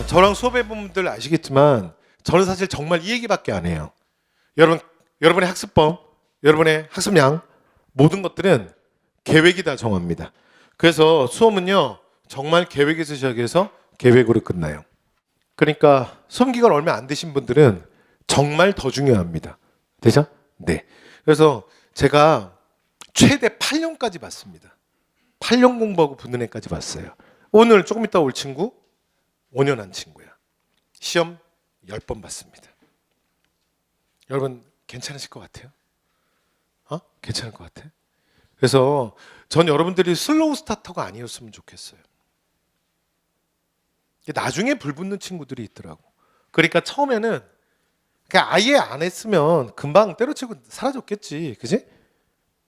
저랑 수업해본 분들 아시겠지만 저는 사실 정말 이 얘기밖에 안 해요. 여러분의 학습법, 여러분의 학습량 모든 것들은 계획이 다 정합니다. 그래서 수업은요 정말 계획에서 시작해서 계획으로 끝나요. 그러니까 수험 기간 얼마 안 되신 분들은 정말 더 중요합니다. 되죠? 네. 그래서 제가 최대 8년까지 봤습니다. 8년 공부하고 붙는 애까지 봤어요. 오늘 조금 이따 올 친구 5년 한 친구야. 시험 10번 봤습니다. 여러분 괜찮으실 것 같아요? 괜찮을 것 같아? 그래서 전 여러분들이 슬로우 스타터가 아니었으면 좋겠어요. 나중에 불 붙는 친구들이 있더라고. 그러니까 처음에는 그냥 아예 안 했으면 금방 때려치고 사라졌겠지. 그지?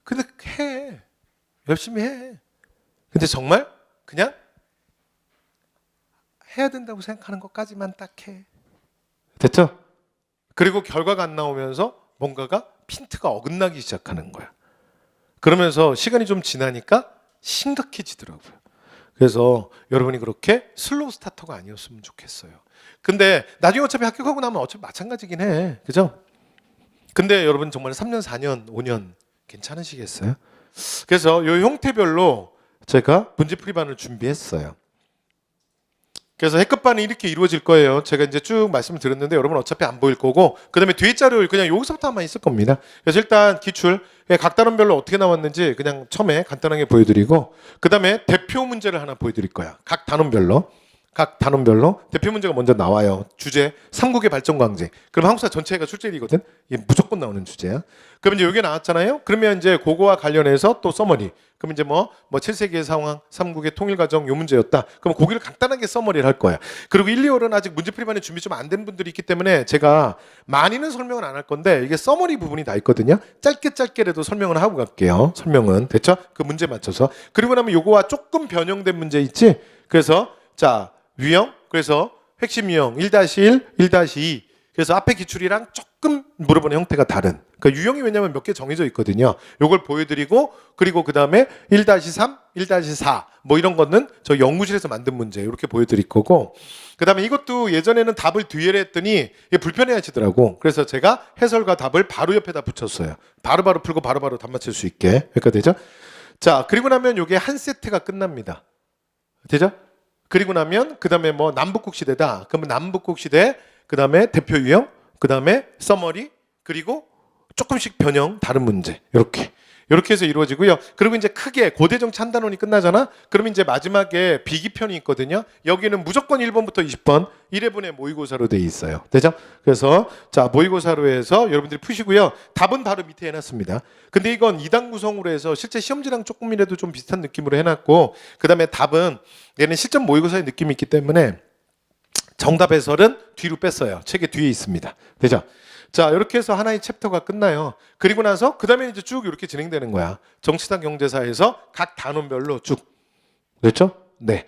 근데 해. 열심히 해. 근데 정말 그냥 해야 된다고 생각하는 것까지만 딱 해. 됐죠? 그리고 결과가 안 나오면서 뭔가가 핀트가 어긋나기 시작하는 거야. 그러면서 시간이 좀 지나니까 심각해지더라고요. 그래서 여러분이 그렇게 슬로우 스타터가 아니었으면 좋겠어요. 근데 나중에 어차피 합격하고 나면 어차피 마찬가지긴 해. 그죠? 근데 여러분 정말 3년, 4년, 5년 괜찮으시겠어요? 그래서 이 형태별로 제가 문제풀이반을 준비했어요. 그래서 해급반이 이렇게 이루어질 거예요. 제가 이제 쭉 말씀을 드렸는데 여러분 어차피 안 보일 거고 그 다음에 뒤에 자료를 그냥 여기서부터만 있을 겁니다. 그래서 일단 기출 각 단원별로 어떻게 나왔는지 그냥 처음에 간단하게 보여드리고 그 다음에 대표 문제를 하나 보여드릴 거야. 각 단원별로 대표 문제가 먼저 나와요. 주제 3국의 발전 광제. 그럼 한국사 전체가 출제일이거든. 이게 무조건 나오는 주제야. 그럼 이제 여기 나왔잖아요. 그러면 이제 그거와 관련해서 또 서머리. 그럼 이제 뭐 7세기의 상황, 3국의 통일 과정 요 문제였다. 그럼 거기를 간단하게 서머리를 할 거야. 그리고 1, 2월은 아직 문제풀이반에 준비 좀 안 된 분들이 있기 때문에 제가 많이는 설명을 안 할 건데 이게 서머리 부분이 다 있거든요. 짧게라도 설명을 하고 갈게요. 설명은 됐죠? 그 문제 맞춰서. 그리고 나면 요거와 조금 변형된 문제 있지? 그래서 자 유형, 그래서 핵심 유형 1-1, 1-2. 그래서 앞에 기출이랑 조금 물어보는 형태가 다른. 그러니까 유형이 왜냐면 몇 개 정해져 있거든요. 요걸 보여드리고 그리고 그 다음에 1-3, 1-4 뭐 이런 거는 저 연구실에서 만든 문제 이렇게 보여드릴 거고 그 다음에 이것도 예전에는 답을 뒤에 했더니 이게 불편해 하시더라고. 그래서 제가 해설과 답을 바로 옆에다 붙였어요. 바로바로 풀고 바로바로 답 맞출 수 있게. 그러니까 되죠? 자 그리고 나면 요게 한 세트가 끝납니다. 되죠? 그리고 나면 그 다음에 뭐 남북국 시대다. 그러면 남북국 시대 그 다음에 대표 유형 그 다음에 서머리 그리고 조금씩 변형 다른 문제 이렇게 해서 이루어지고요. 그리고 이제 크게 고대 정치 한 단원이 끝나잖아. 그러면 이제 마지막에 비기편이 있거든요. 여기는 무조건 1번부터 20번 1회분의 모의고사로 돼 있어요. 되죠? 그래서 자 모의고사로 해서 여러분들이 푸시고요. 답은 바로 밑에 해놨습니다. 근데 이건 2단 구성으로 해서 실제 시험지랑 조금이라도 좀 비슷한 느낌으로 해놨고 그 다음에 답은 얘는 실전 모의고사의 느낌이 있기 때문에 정답 해설은 뒤로 뺐어요. 책에 뒤에 있습니다. 되죠? 자 이렇게 해서 하나의 챕터가 끝나요. 그리고 나서 그 다음에 이제 쭉 이렇게 진행되는 거야. 정치사 경제사에서 각 단원별로 쭉. 됐죠? 네.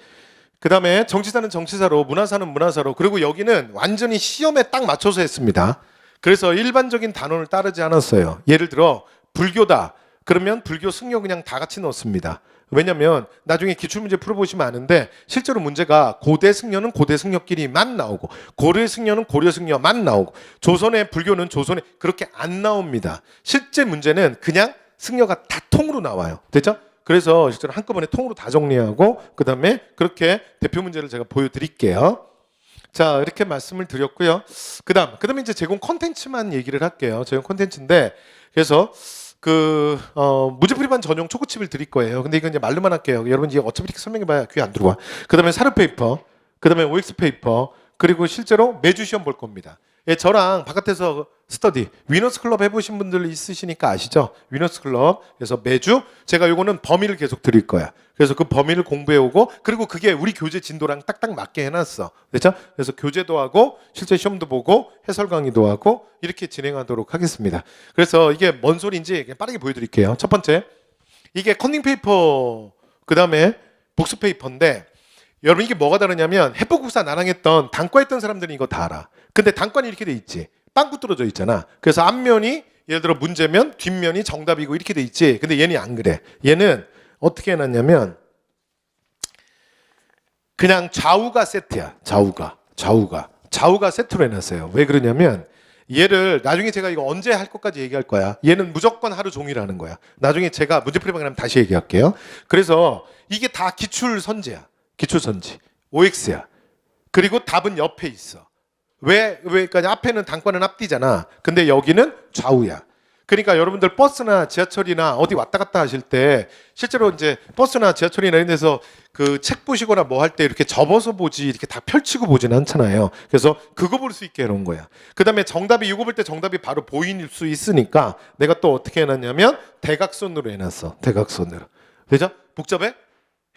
그 다음에 정치사는 정치사로 문화사는 문화사로 그리고 여기는 완전히 시험에 딱 맞춰서 했습니다. 그래서 일반적인 단원을 따르지 않았어요. 예를 들어 불교다. 그러면 불교 승려 그냥 다 같이 넣습니다. 왜냐면 나중에 기출문제 풀어보시면 아는데 실제로 문제가 고대 승려는 고대 승려끼리만 나오고 고려 승려는 고려 승려만 나오고 조선의 불교는 조선에 그렇게 안 나옵니다. 실제 문제는 그냥 승려가 다 통으로 나와요. 됐죠? 그래서 실제로 한꺼번에 통으로 다 정리하고 그 다음에 그렇게 대표 문제를 제가 보여드릴게요. 자 이렇게 말씀을 드렸고요. 그 다음에 이제 제공 콘텐츠만 얘기를 할게요. 제공 콘텐츠인데 그래서 문제풀이반 전용 초코칩을 드릴 거예요. 근데 이건 이제 말로만 할게요. 여러분 이게 어차피 이렇게 설명해봐야 귀에 안 들어와. 그 다음에 사료 페이퍼, 그 다음에 OX 페이퍼, 그리고 실제로 매주 시험 볼 겁니다. 예, 저랑 바깥에서 스터디, 위너스 클럽 해보신 분들 있으시니까 아시죠? 위너스 클럽. 그래서 매주 제가 요거는 범위를 계속 드릴 거야. 그래서 그 범위를 공부해오고 그리고 그게 우리 교재 진도랑 딱딱 맞게 해놨어. 그렇죠? 그래서 교재도 하고 실제 시험도 보고 해설 강의도 하고 이렇게 진행하도록 하겠습니다. 그래서 이게 뭔 소리인지 그냥 빠르게 보여드릴게요. 첫 번째, 이게 컨닝 페이퍼 그 다음에 복수 페이퍼인데 여러분 이게 뭐가 다르냐면 해법국사 나랑 했던 단과 했던 사람들은 이거 다 알아. 근데 단과는 이렇게 돼 있지. 빵꾸 뚫어져 있잖아. 그래서 앞면이 예를 들어 문제면 뒷면이 정답이고 이렇게 돼 있지. 근데 얘는 안 그래. 얘는 어떻게 해놨냐면 그냥 좌우가 세트야. 좌우가. 좌우가 세트로 해놨어요. 왜 그러냐면 얘를 나중에 제가 이거 언제 할 것까지 얘기할 거야. 얘는 무조건 하루 종일 하는 거야. 나중에 제가 문제풀이 방에 다시 얘기할게요. 그래서 이게 다 기출선지야. 기출선지. OX야. 그리고 답은 옆에 있어. 그러니까 앞에는 단과는 앞뒤잖아. 근데 여기는 좌우야. 그러니까 여러분들 버스나 지하철이나 어디 왔다 갔다 하실 때 실제로 이제 버스나 지하철이나 이런 데서 그 책 보시거나 뭐 할 때 이렇게 접어서 보지 이렇게 다 펼치고 보지는 않잖아요. 그래서 그거 볼 수 있게 해놓은 거야. 그 다음에 정답이 이거 볼 때 정답이 바로 보일 수 있으니까 내가 또 어떻게 해놨냐면 대각선으로 해놨어. 대각선으로. 되죠? 복잡해?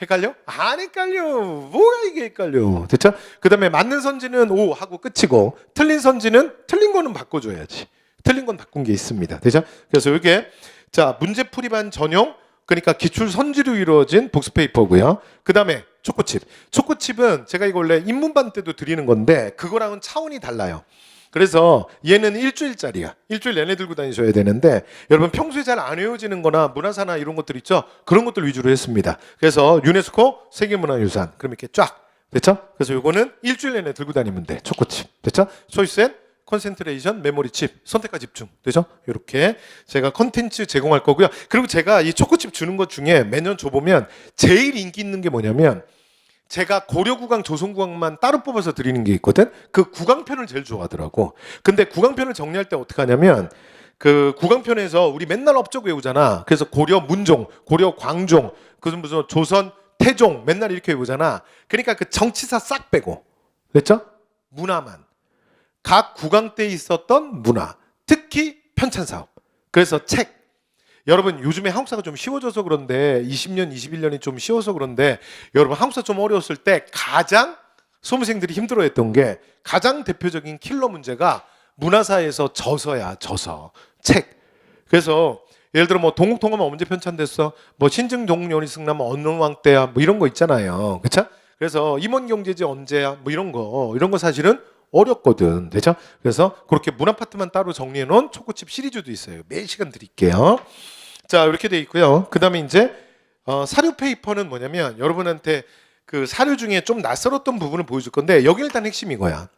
헷갈려? 안 헷갈려. 뭐가 이게 헷갈려. 됐죠? 그 다음에 맞는 선지는 O 하고 끝이고 틀린 선지는 틀린 거는 바꿔줘야지. 틀린 건 바꾼 게 있습니다. 되죠? 그래서 이게 자 문제풀이반 전용 그러니까 기출 선지로 이루어진 복습 페이퍼고요. 그 다음에 초코칩. 초코칩은 제가 이거 원래 인문반 때도 드리는 건데 그거랑은 차원이 달라요. 그래서 얘는 일주일짜리야. 일주일 내내 들고 다니셔야 되는데 여러분 평소에 잘 안 외워지는 거나 문화사나 이런 것들 있죠? 그런 것들 위주로 했습니다. 그래서 유네스코 세계문화유산 그럼 이렇게 쫙 됐죠? 그래서 요거는 일주일 내내 들고 다니면 돼. 초코칩 됐죠? 초이스 앤 컨센트레이션 메모리 칩 선택과 집중 되죠? 이렇게 제가 컨텐츠 제공할 거고요. 그리고 제가 이 초코칩 주는 것 중에 매년 줘보면 제일 인기 있는 게 뭐냐면 제가 고려 구강, 조선 구강만 따로 뽑아서 드리는 게 있거든. 그 구강편을 제일 좋아하더라고. 근데 구강편을 정리할 때 어떻게 하냐면 그 구강편에서 우리 맨날 업적 외우잖아. 그래서 고려 문종, 고려 광종, 그 무슨 조선 태종 맨날 이렇게 외우잖아. 그러니까 그 정치사 싹 빼고, 그렇죠? 문화만. 각 구강 때 있었던 문화, 특히 편찬 사업. 그래서 책. 여러분 요즘에 한국사가 좀 쉬워져서 그런데 20년, 21년이 좀 쉬워서 그런데 여러분 한국사 좀 어려웠을 때 가장 수험생들이 힘들어했던 게 가장 대표적인 킬러 문제가 문화사에서 저서야 저서 책. 그래서 예를 들어 뭐 동국통합은 언제 편찬됐어? 뭐 신증동요리승남 어느 왕 때야? 뭐 이런 거 있잖아요. 그렇죠? 그래서 임원경제지 언제야? 뭐 이런 거 사실은 어렵거든. 되죠? 그래서 그렇게 문화 파트만 따로 정리해 놓은 초코칩 시리즈도 있어요. 매일 시간 드릴게요. 자, 이렇게 돼 있고요. 그다음에 이제 사료 페이퍼는 뭐냐면 여러분한테 그 사료 중에 좀 낯설었던 부분을 보여줄 건데 여기 일단 핵심이 이거야.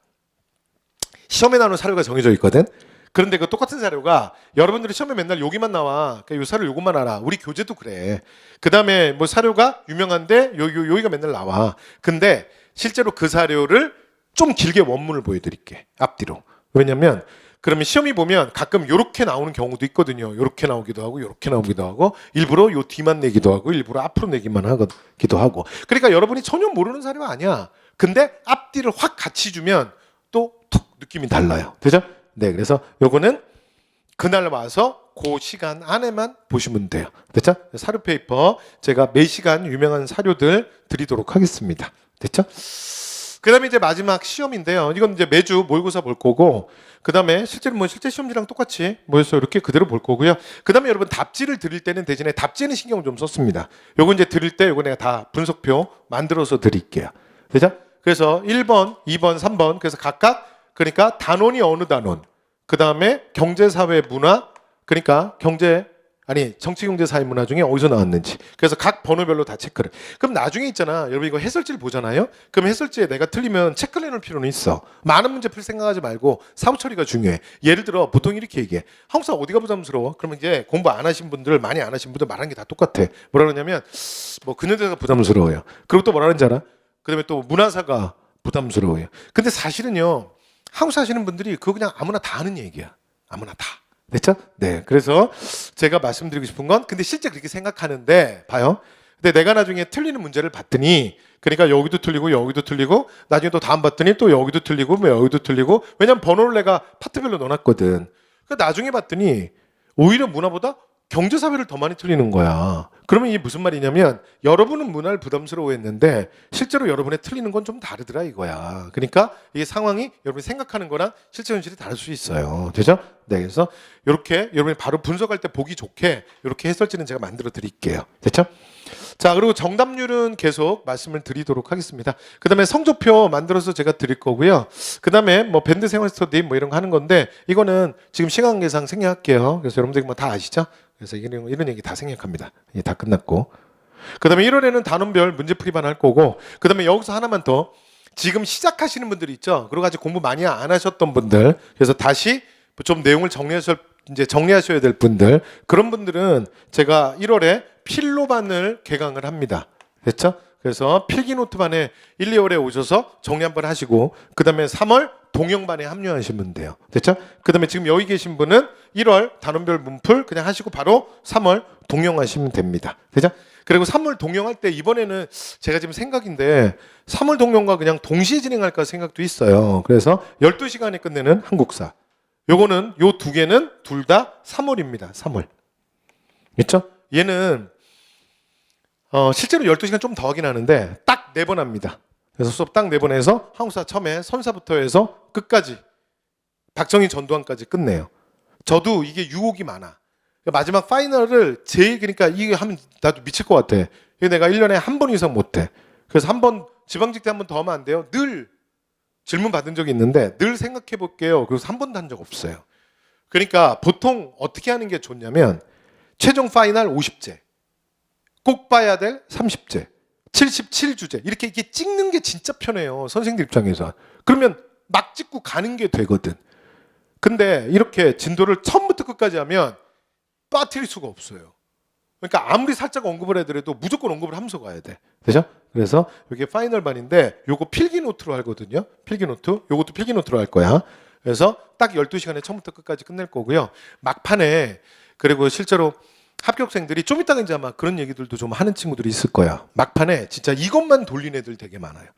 시험에 나오는 사료가 정해져 있거든. 그런데 그 똑같은 사료가 여러분들이 시험에 맨날 여기만 나와. 그러니까 요 사료 요것만 알아. 우리 교재도 그래. 그다음에 뭐 사료가 유명한데 여기가 맨날 나와. 근데 실제로 그 사료를 좀 길게 원문을 보여드릴게. 앞뒤로. 왜냐면 그러면 시험이 보면 가끔 요렇게 나오는 경우도 있거든요. 요렇게 나오기도 하고 요렇게 나오기도 하고 일부러 요 뒤만 내기도 하고 일부러 앞으로 내기만 하기도 하고. 그러니까 여러분이 전혀 모르는 사료가 아니야. 근데 앞뒤를 확 같이 주면 또 툭 느낌이 달라요. 되죠? 네, 그래서 요거는 그날 와서 그 시간 안에만 보시면 돼요. 됐죠? 사료 페이퍼 제가 매 시간 유명한 사료들 드리도록 하겠습니다. 됐죠? 그 다음에 이제 마지막 시험인데요. 이건 이제 매주 모의고사 볼 거고, 그 다음에 실제로 뭐 실제 시험지랑 똑같이 모여서 이렇게 그대로 볼 거고요. 그 다음에 여러분 답지를 드릴 때는 대신에 답지에는 신경을 좀 썼습니다. 요거 이제 드릴 때 요거 내가 다 분석표 만들어서 드릴게요. 되죠? 그래서 1번, 2번, 3번. 그래서 각각 그러니까 단원이 어느 단원. 그 다음에 경제사회 문화. 그러니까 정치, 경제, 사회, 문화 중에 어디서 나왔는지. 그래서 각 번호별로 다 체크를. 그럼 나중에 있잖아. 여러분 이거 해설지를 보잖아요. 그럼 해설지에 내가 틀리면 체크를 해놓을 필요는 있어. 많은 문제 풀 생각하지 말고 사후 처리가 중요해. 예를 들어 보통 이렇게 얘기해. 한국사 어디가 부담스러워? 그러면 이제 공부 안 하신 분들, 많이 안 하신 분들 말하는 게 다 똑같아. 뭐라 그러냐면 뭐 근현대사가 부담스러워요. 그리고 또 뭐라 그러는지 알아? 그 다음에 또 문화사가 부담스러워요. 근데 사실은요. 한국사 하시는 분들이 그거 그냥 아무나 다 하는 얘기야. 아무나 다. 됐죠? 네. 그래서 제가 말씀드리고 싶은 건 근데 실제 그렇게 생각하는데 봐요. 근데 내가 나중에 틀리는 문제를 봤더니 그러니까 여기도 틀리고 여기도 틀리고 나중에 또 다음 봤더니 또 여기도 틀리고 뭐 여기도 틀리고 왜냐면 번호를 내가 파트별로 넣어놨거든. 그러니까 나중에 봤더니 오히려 문화보다 경제사회를 더 많이 틀리는 거야. 그러면 이게 무슨 말이냐면 여러분은 문화를 부담스러워했는데 실제로 여러분의 틀리는 건 좀 다르더라 이거야. 그러니까 이게 상황이 여러분이 생각하는 거랑 실제 현실이 다를 수 있어요. 되죠? 네, 그래서 이렇게 여러분이 바로 분석할 때 보기 좋게 이렇게 해설지는 제가 만들어 드릴게요. 됐죠? 자, 그리고 정답률은 계속 말씀을 드리도록 하겠습니다. 그 다음에 성적표 만들어서 제가 드릴 거고요. 그 다음에 뭐 밴드 생활 스터디 뭐 이런 거 하는 건데 이거는 지금 시간 계산 생략할게요. 그래서 여러분들이 뭐 다 아시죠? 그래서 이런 얘기 다 생략합니다. 이게 다 끝났고. 그 다음에 1월에는 단원별 문제풀이반 할 거고 그 다음에 여기서 하나만 더 지금 시작하시는 분들이 있죠. 그리고 아직 공부 많이 안 하셨던 분들, 그래서 다시 좀 내용을 정리하셔야 될 분들, 그런 분들은 제가 1월에 필로반을 개강을 합니다. 됐죠? 그래서 필기노트반에 1, 2월에 오셔서 정리 한번 하시고, 그 다음에 3월 동영반에 합류하시면 돼요. 됐죠? 그 다음에 지금 여기 계신 분은 1월 단원별 문풀 그냥 하시고 바로 3월 동영하시면 됩니다. 됐죠? 그리고 3월 동영할 때 이번에는 제가 지금 생각인데 3월 동영과 그냥 동시에 진행할까 생각도 있어요. 그래서 12시간에 끝내는 한국사. 요거는 요 두 개는 둘 다 3월입니다. 3월. 그렇죠? 얘는 실제로 12시간 좀 더 하긴 하는데 딱 4번 합니다. 그래서 수업 딱 4번 해서 한국사 처음에 선사부터 해서 끝까지 박정희 전두환까지 끝내요. 저도 이게 유혹이 많아. 마지막 파이널을 그러니까 이게 하면 나도 미칠 것 같아. 내가 1년에 한 번 이상 못해. 그래서 한 번 지방직 때 한 번 더 하면 안 돼요. 늘 질문 받은 적이 있는데 늘 생각해 볼게요. 그래서 한 번도 한 적 없어요. 그러니까 보통 어떻게 하는 게 좋냐면 최종 파이널 50제, 꼭 봐야 될 30제, 77주제 이렇게 찍는 게 진짜 편해요. 선생님들 입장에서. 그러면 막 찍고 가는 게 되거든. 근데 이렇게 진도를 처음부터 끝까지 하면 빠뜨릴 수가 없어요. 그러니까 아무리 살짝 언급을 해더라도 무조건 언급을 하면서 가야 돼. 그죠? 그래서 이게 파이널 반인데 요거 필기 노트로 하거든요. 필기 노트. 요것도 필기 노트로 할 거야. 그래서 딱 12시간에 처음부터 끝까지 끝낼 거고요. 막판에 그리고 실제로 합격생들이 좀 이따가 이제 아마 그런 얘기들도 좀 하는 친구들이 있을 거야. 막판에 진짜 이것만 돌린 애들 되게 많아요.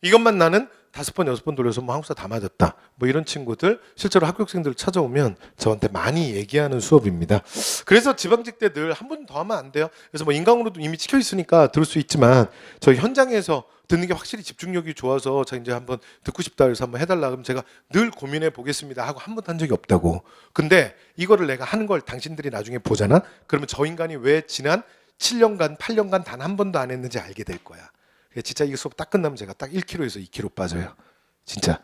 이것만 나는 5번, 6번 돌려서 뭐 한국사 다 맞았다. 뭐 이런 친구들 실제로 합격생들 찾아오면 저한테 많이 얘기하는 수업입니다. 그래서 지방직 때 늘 한 번 더 하면 안 돼요. 그래서 뭐 인강으로도 이미 찍혀 있으니까 들을 수 있지만 저희 현장에서 듣는 게 확실히 집중력이 좋아서 자 이제 한번 듣고 싶다 해서 한번 해달라 그러면 제가 늘 고민해 보겠습니다 하고 한 번도 한 적이 없다고. 근데 이거를 내가 하는 걸 당신들이 나중에 보잖아. 그러면 저 인간이 왜 지난 7년간 8년간 단 한 번도 안 했는지 알게 될 거야. 진짜 이거 수업 딱 끝나면 제가 딱 1kg에서 2kg 빠져요. 진짜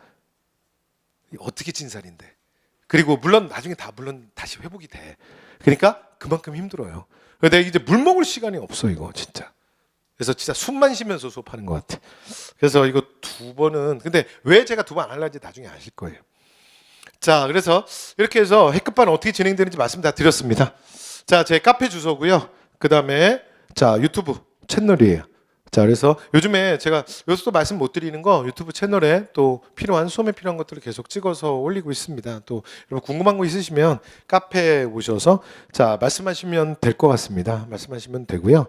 어떻게 진살인데. 그리고 물론 나중에 물론 다시 회복이 돼. 그러니까 그만큼 힘들어요. 내가 이제 물 먹을 시간이 없어 이거 진짜. 그래서 진짜 숨만 쉬면서 수업하는 것 같아. 그래서 이거 2번은 근데 왜 제가 2번 안 하려는지 나중에 아실 거예요. 자, 그래서 이렇게 해서 핵급반 어떻게 진행되는지 말씀 다 드렸습니다. 자, 제 카페 주소고요. 그 다음에 자 유튜브 채널이에요. 자, 그래서 요즘에 제가 여기서도 말씀 못 드리는 거 유튜브 채널에 또 수업에 필요한 것들을 계속 찍어서 올리고 있습니다. 또 여러분 궁금한 거 있으시면 카페에 오셔서 자 말씀하시면 될 것 같습니다. 말씀하시면 되고요.